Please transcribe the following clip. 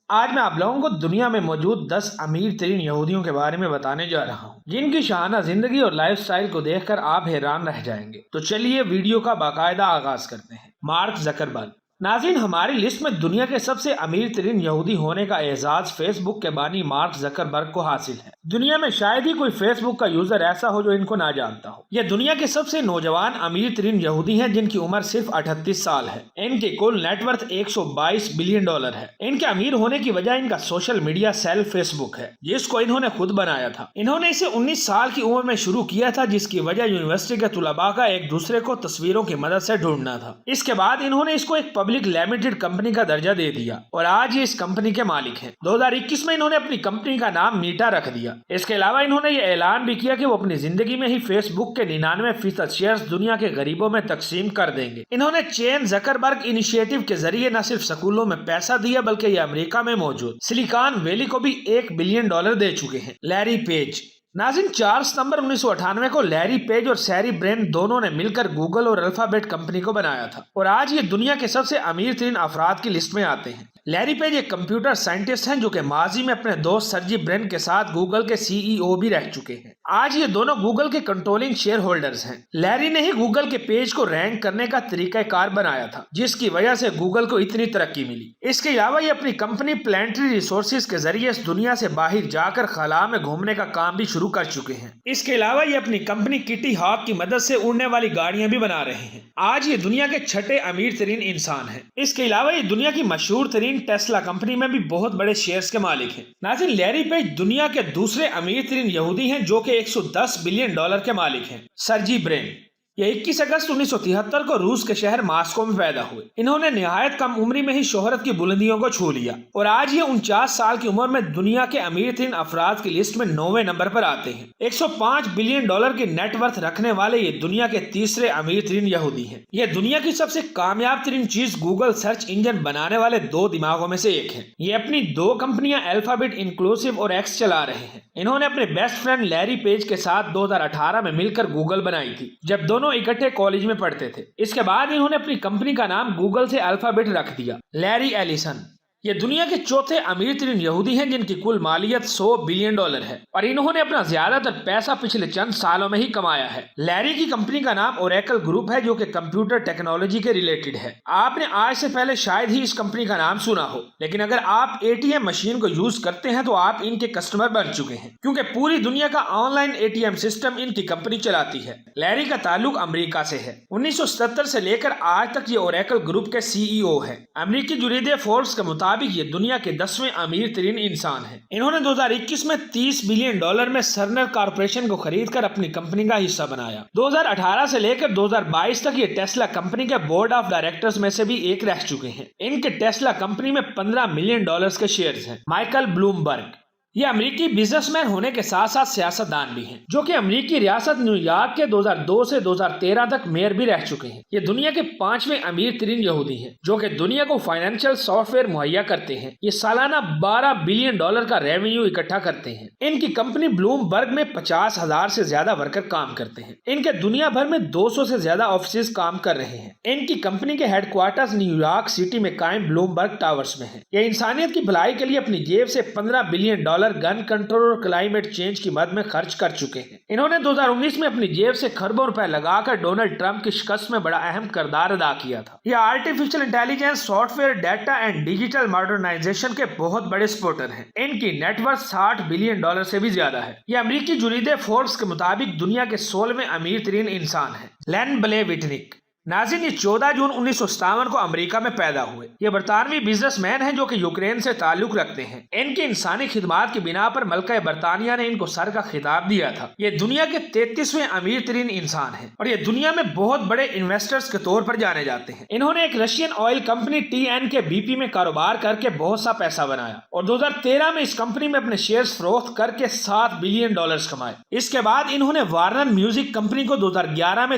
آج میں آپ لوگوں کو دنیا میں موجود 10 امیر ترین یہودیوں کے بارے میں بتانے جا رہا ہوں جن کی شاہانہ زندگی اور لائف سٹائل کو دیکھ کر آپ حیران رہ جائیں گے۔ تو چلیے ویڈیو کا باقاعدہ آغاز کرتے ہیں۔ Mark Zuckerberg. ناظرین، ہماری لسٹ میں دنیا کے سب سے امیر ترین یہودی ہونے کا اعزاز فیس بک کے بانی مارک زکربرگ کو حاصل ہے۔ دنیا میں شاید ہی کوئی فیس بک کا یوزر ایسا ہو جو ان کو نہ جانتا ہو۔ یہ دنیا کے سب سے نوجوان امیر ترین یہودی ہیں جن کی عمر صرف 38 سال ہے۔ ان کے کل نیٹ ورتھ $122 بلین ہے۔ ان کے امیر ہونے کی وجہ ان کا سوشل میڈیا سیل فیس بک ہے جس کو انہوں نے خود بنایا تھا۔ انہوں نے اسے 19 سال کی عمر میں شروع کیا تھا، جس کی وجہ یونیورسٹی کے طلباء کا ایک دوسرے کو تصویروں کی مدد سے ڈھونڈنا تھا۔ اس کے بعد انہوں نے اس کو ایک پبلک لمیٹڈ کمپنی کا درجہ دے دیا اور آج یہ اس کمپنی کے مالک ہیں۔ 2021 میں انہوں نے اپنی کمپنی کا نام میٹا رکھ دیا۔ اس کے علاوہ انہوں نے یہ اعلان بھی کیا کہ وہ اپنی زندگی میں ہی فیس بک کے 99% شیئرز دنیا کے غریبوں میں تقسیم کر دیں گے۔ انہوں نے چین زکربرگ انیشیٹو کے ذریعے نہ صرف سکولوں میں پیسہ دیا بلکہ یہ امریکہ میں موجود سلیکان ویلی کو بھی $1 بلین دے چکے ہیں۔ Larry page. ناظرین، 4 ستمبر 1998 کو لیری پیج اور سیری برین دونوں نے مل کر گوگل اور الفابیٹ کمپنی کو بنایا تھا اور آج یہ دنیا کے سب سے امیر ترین افراد کی لسٹ میں آتے ہیں۔ لیری پیج ایک کمپیوٹر سائنٹسٹ ہیں جو کہ ماضی میں اپنے دوست سرجی برین کے ساتھ گوگل کے CEO بھی رہ چکے ہیں۔ آج یہ دونوں گوگل کے کنٹرولنگ شیئر ہولڈرز ہیں۔ لیری نے ہی گوگل کے پیج کو رینک کرنے کا طریقہ کار بنایا تھا جس کی وجہ سے گوگل کو اتنی ترقی ملی۔ اس کے علاوہ یہ اپنی کمپنی پلانٹری ریسورسز کے ذریعے اس دنیا سے باہر جا کر خلا میں گھومنے کا کام بھی شروع کر چکے ہیں۔ اس کے علاوہ یہ اپنی کمپنی کٹی ہاک کی مدد سے اڑنے والی گاڑیاں بھی بنا رہے ہیں۔ آج یہ دنیا کے 6 امیر ترین انسان ہیں۔ اس کے علاوہ یہ دنیا کی مشہور ترین ٹیسلا کمپنی میں بھی بہت بڑے شیئرز کے مالک ہیں۔ ناظرین، لیری پیج دنیا کے دوسرے امیر ترین یہودی ہیں جو کہ $110 بلین کے مالک ہیں۔ سرجی برین۔ یہ 21 اگست 1973 کو روس کے شہر ماسکو میں پیدا ہوئے۔ انہوں نے نہایت کم عمری میں ہی شہرت کی بلندیوں کو چھو لیا اور آج یہ 49 سال کی عمر میں دنیا کے امیر ترین افراد کی لسٹ میں 9ویں نمبر پر آتے ہیں۔ $105 بلین کی نیٹ ورتھ رکھنے والے یہ دنیا کے تیسرے امیر ترین یہودی ہیں۔ یہ دنیا کی سب سے کامیاب ترین چیز گوگل سرچ انجن بنانے والے 2 دماغوں میں سے ایک ہے۔ یہ اپنی 2 کمپنیاں الفابیٹ انکلوسیو اور ایکس چلا رہے ہیں۔ انہوں نے اپنے بیسٹ فرینڈ لیری پیج کے ساتھ 2018 میں مل کر گوگل بنائی تھی جب دونوں اکٹھے کالج میں پڑھتے تھے۔ اس کے بعد انہوں نے اپنی کمپنی کا نام گوگل سے الفابیٹ رکھ دیا۔ Larry Allison. یہ دنیا کے 4تھے امیر ترین یہودی ہیں جن کی کل مالیت $100 بلین ہے اور انہوں نے اپنا زیادہ تر پیسہ پچھلے چند سالوں میں ہی کمایا ہے۔ لیری کی کمپنی کا نام اوریکل گروپ ہے جو کہ کمپیوٹر ٹیکنالوجی کے ریلیٹڈ ہے۔ آپ نے آج سے پہلے شاید ہی اس کمپنی کا نام سنا ہو، لیکن اگر آپ ATM مشین کو یوز کرتے ہیں تو آپ ان کے کسٹمر بن چکے ہیں کیونکہ پوری دنیا کا آن لائن ATM سسٹم ان کی کمپنی چلاتی ہے۔ لیری کا تعلق امریکہ سے ہے۔ 1977 سے لے کر آج تک یہ اوریکل گروپ کے CEO ہے۔ امریکی جریدے فوربس کے مطابق یہ دنیا کے 10ویں امیر ترین انسان ہیں۔ انہوں نے 2021 میں $30 بلین میں سرنر کارپوریشن کو خرید کر اپنی کمپنی کا حصہ بنایا۔ 2018 سے لے کر 2022 تک یہ ٹیسلا کمپنی کے بورڈ آف ڈائریکٹرز میں سے بھی ایک رہ چکے ہیں۔ ان کے ٹیسلا کمپنی میں $15 ملین کے شیئرز ہیں۔ Michael Bloomberg. یہ امریکی بزنس مین ہونے کے ساتھ ساتھ سیاستدان بھی ہیں جو کہ امریکی ریاست نیو یارک کے 2002 سے 2013 تک میئر بھی رہ چکے ہیں۔ یہ دنیا کے 5ویں امیر ترین یہودی ہیں جو کہ دنیا کو فائنینشیل سافٹ ویئر مہیا کرتے ہیں۔ یہ سالانہ $12 بلین کا ریونیو اکٹھا کرتے ہیں۔ ان کی کمپنی بلوم برگ میں 50,000 سے زیادہ ورکر کام کرتے ہیں۔ ان کے دنیا بھر میں 200 سے زیادہ آفیسز کام کر رہے ہیں۔ ان کی کمپنی کے headquarters New York City میں قائم بلوم برگ ٹاورز میں ہیں۔ یہ انسانیت کی بھلائی کے لیے اپنی جیب سے $15 بلین گن کنٹرول اور کلائمیٹ چینج کی مد میں خرچ کر چکے ہیں۔ انہوں نے 2019 میں اپنی جیب سے خربوں روپے لگا کر ڈونلڈ ٹرمپ کی شکست میں بڑا اہم کردار ادا کیا تھا۔ یہ artificial intelligence, software, data and digital modernization کے بہت بڑے سپورٹر ہیں۔ ان کی نیٹ ورتھ $60 بلین سے بھی زیادہ ہے۔ یہ امریکی جریدے فوربس کے مطابق دنیا کے 16ویں امیر ترین انسان ہیں۔ لین بلے وٹنک۔ ناظرین، یہ 14 جون 1957 کو امریکہ میں پیدا ہوئے۔ یہ برطانوی بزنس مین ہیں جو کہ یوکرین سے تعلق رکھتے ہیں۔ ان کی انسانی خدمات کی بنا پر ملکہ برطانیہ نے ان کو سر کا خطاب دیا تھا۔ یہ دنیا کے 33ویں امیر ترین انسان ہیں اور یہ دنیا میں بہت بڑے انویسٹرز کے طور پر جانے جاتے ہیں۔ انہوں نے ایک رشین آئل کمپنی TNK-BP میں کاروبار کر کے بہت سا پیسہ بنایا اور 2013 میں اس کمپنی میں اپنے شیئرز فروخت کر کے $7 بلین کمائے۔ اس کے بعد انہوں نے وارنر میوزک کمپنی کو 2011 میں